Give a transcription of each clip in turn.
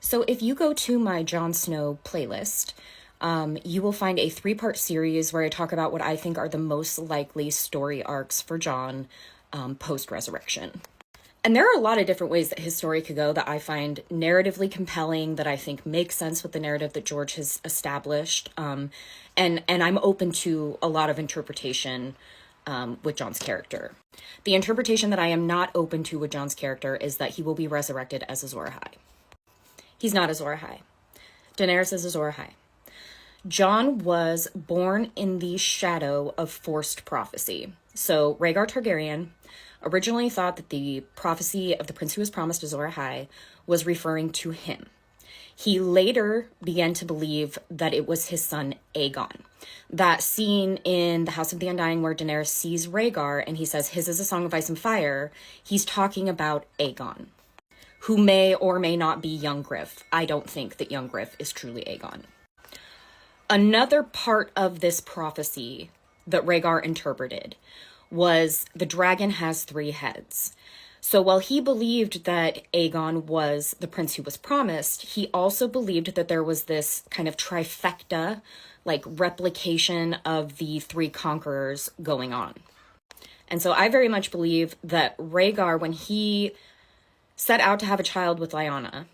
So if you go to my Jon Snow playlist, you will find a three-part series where I talk about what I think are the most likely story arcs for Jon post-resurrection. And there are a lot of different ways that his story could go that I find narratively compelling, that I think make sense with the narrative that George has established. And I'm open to a lot of interpretation with Jon's character. The interpretation that I am not open to with Jon's character is that he will be resurrected as Azor Ahai. He's not Azor Ahai. Daenerys is Azor Ahai. Jon was born in the shadow of forced prophecy. So Rhaegar Targaryen originally thought that the prophecy of the prince who was promised Azor Ahai was referring to him. He later began to believe that it was his son Aegon. That scene in The House of the Undying where Daenerys sees Rhaegar and he says, "His is a song of ice and fire," he's talking about Aegon, who may or may not be young Griff. I don't think that young Griff is truly Aegon. Another part of this prophecy that Rhaegar interpreted was the dragon has three heads. So while he believed that Aegon was the prince who was promised, he also believed that there was this kind of trifecta, like replication of the three conquerors going on. And so I very much believe that Rhaegar, when he set out to have a child with Lyanna,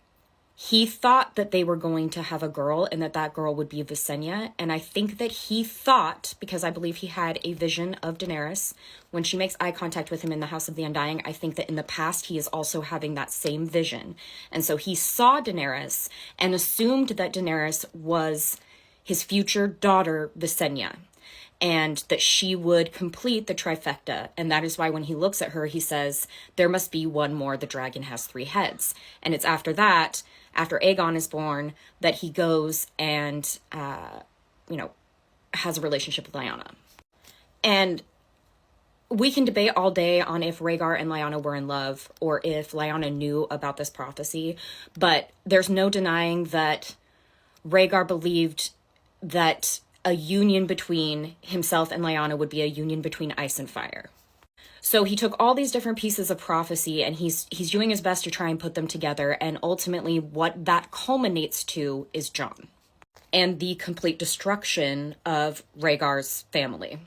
he thought that they were going to have a girl and that that girl would be Visenya. And I think that he thought, because I believe he had a vision of Daenerys when she makes eye contact with him in the House of the Undying, I think that in the past he is also having that same vision. And so he saw Daenerys and assumed that Daenerys was his future daughter, Visenya, and that she would complete the trifecta. And that is why when he looks at her, he says, there must be one more. The dragon has three heads. And it's after that, after Aegon is born, that he goes and, has a relationship with Lyanna. And we can debate all day on if Rhaegar and Lyanna were in love or if Lyanna knew about this prophecy, but there's no denying that Rhaegar believed that a union between himself and Lyanna would be a union between ice and fire. So he took all these different pieces of prophecy and he's doing his best to try and put them together. And ultimately what that culminates to is Jon and the complete destruction of Rhaegar's family.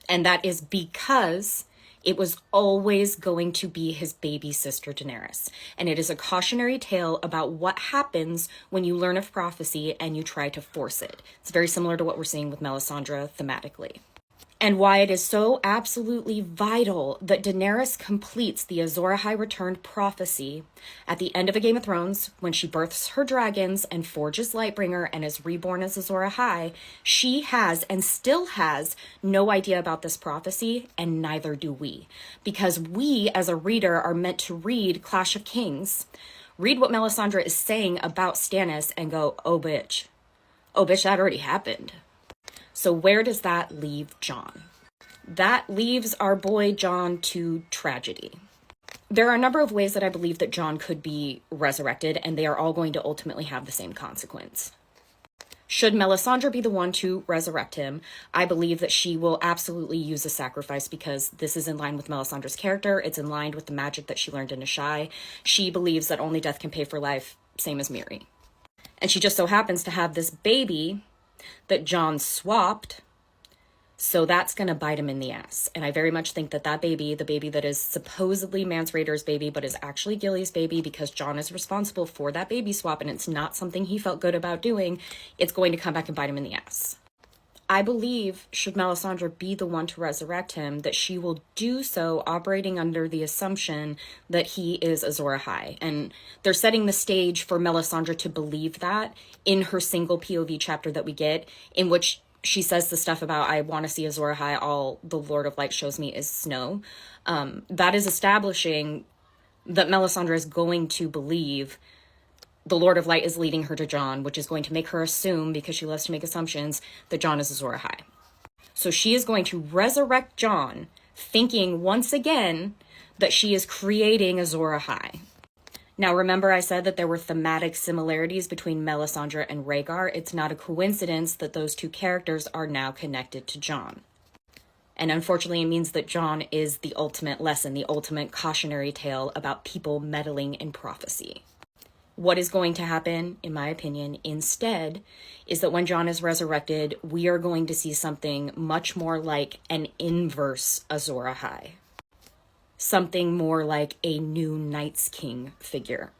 And that is because it was always going to be his baby sister Daenerys. And it is a cautionary tale about what happens when you learn of prophecy and you try to force it. It's very similar to what we're seeing with Melisandre thematically. And why it is so absolutely vital that Daenerys completes the Azor Ahai returned prophecy at the end of A Game of Thrones when she births her dragons and forges Lightbringer and is reborn as Azor Ahai. She has and still has no idea about this prophecy, and neither do we. Because we, as a reader, are meant to read Clash of Kings, read what Melisandre is saying about Stannis, and go, oh bitch, that already happened. So where does that leave Jon? That leaves our boy Jon to tragedy. There are a number of ways that I believe that Jon could be resurrected, and they are all going to ultimately have the same consequence. Should Melisandre be the one to resurrect him, I believe that she will absolutely use a sacrifice because this is in line with Melisandre's character. It's in line with the magic that she learned in Ahai. She believes that only death can pay for life, same as Miri. And she just so happens to have this baby that Jon swapped, so that's going to bite him in the ass. And I very much think that that baby, the baby that is supposedly Mance Rayder's baby, but is actually Gilly's baby because Jon is responsible for that baby swap and it's not something he felt good about doing, it's going to come back and bite him in the ass. I believe, should Melisandre be the one to resurrect him, that she will do so operating under the assumption that he is Azor Ahai. And they're setting the stage for Melisandre to believe that in her single POV chapter that we get, in which she says the stuff about, I want to see Azor Ahai, all the Lord of Light shows me is snow. That is establishing that Melisandre is going to believe the Lord of Light is leading her to Jon, which is going to make her assume, because she loves to make assumptions, that Jon is Azor Ahai. So she is going to resurrect Jon, thinking once again that she is creating Azor Ahai. Now, remember I said that there were thematic similarities between Melisandre and Rhaegar. It's not a coincidence that those two characters are now connected to Jon. And unfortunately, it means that Jon is the ultimate lesson, the ultimate cautionary tale about people meddling in prophecy. What is going to happen, in my opinion, instead, is that when Jon is resurrected, we are going to see something much more like an inverse Azor Ahai. Something more like a new Night's King figure.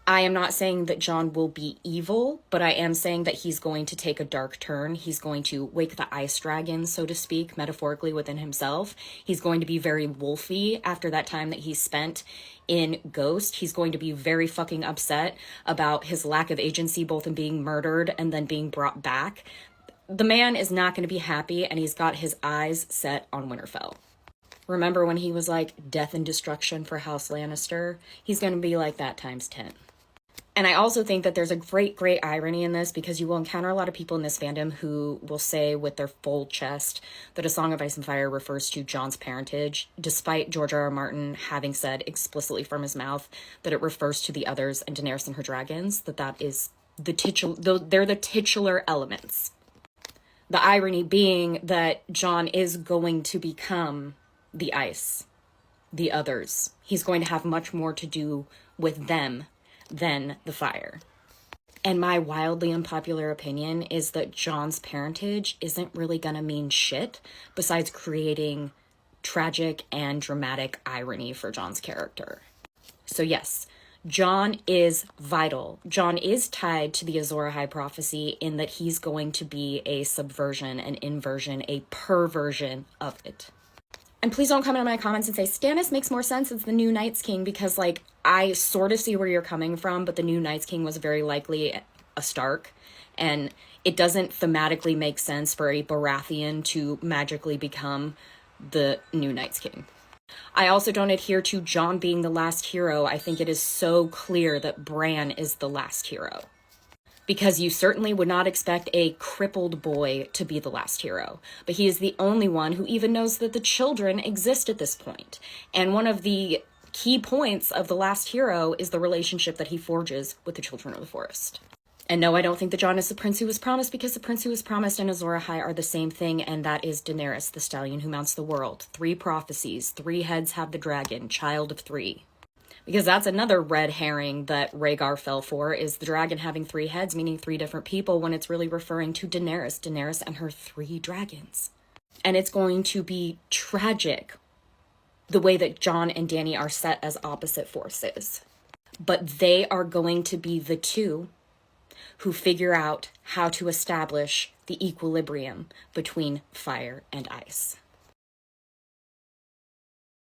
I am not saying that Jon will be evil, but I am saying that he's going to take a dark turn. He's going to wake the ice dragon, so to speak, metaphorically within himself. He's going to be very wolfy after that time that he spent in Ghost. He's going to be very fucking upset about his lack of agency, both in being murdered and then being brought back. The man is not going to be happy, and he's got his eyes set on Winterfell. Remember when he was like, death and destruction for House Lannister? He's going to be like that times 10. And I also think that there's a great irony in this, because you will encounter a lot of people in this fandom who will say with their full chest that A Song of Ice and Fire refers to Jon's parentage, despite George R.R. Martin having said explicitly from his mouth that it refers to the others and Daenerys and her dragons, that is they're the titular elements. The irony being that Jon is going to become the ice, the others. He's going to have much more to do with them than the fire. And my wildly unpopular opinion is that Jon's parentage isn't really gonna mean shit besides creating tragic and dramatic irony for Jon's character. So yes, Jon is vital. Jon is tied to the Azor Ahai prophecy in that he's going to be a subversion, an inversion, a perversion of it. And please don't comment on my comments and say, Stannis makes more sense as the new Night's King, because, like, I sort of see where you're coming from, but the new Night's King was very likely a Stark, and it doesn't thematically make sense for a Baratheon to magically become the new Night's King. I also don't adhere to Jon being the last hero. I think it is so clear that Bran is the last hero. Because you certainly would not expect a crippled boy to be the last hero. But he is the only one who even knows that the children exist at this point. And one of the key points of the last hero is the relationship that he forges with the children of the forest. And no, I don't think that Jon is the prince who was promised, because the prince who was promised and Azor Ahai are the same thing, and that is Daenerys, the stallion who mounts the world. 3 prophecies, 3 heads have the dragon, child of 3. Because that's another red herring that Rhaegar fell for, is the dragon having 3 heads, meaning 3 different people, when it's really referring to Daenerys and her 3 dragons. And it's going to be tragic the way that Jon and Dany are set as opposite forces. But they are going to be the 2 who figure out how to establish the equilibrium between fire and ice.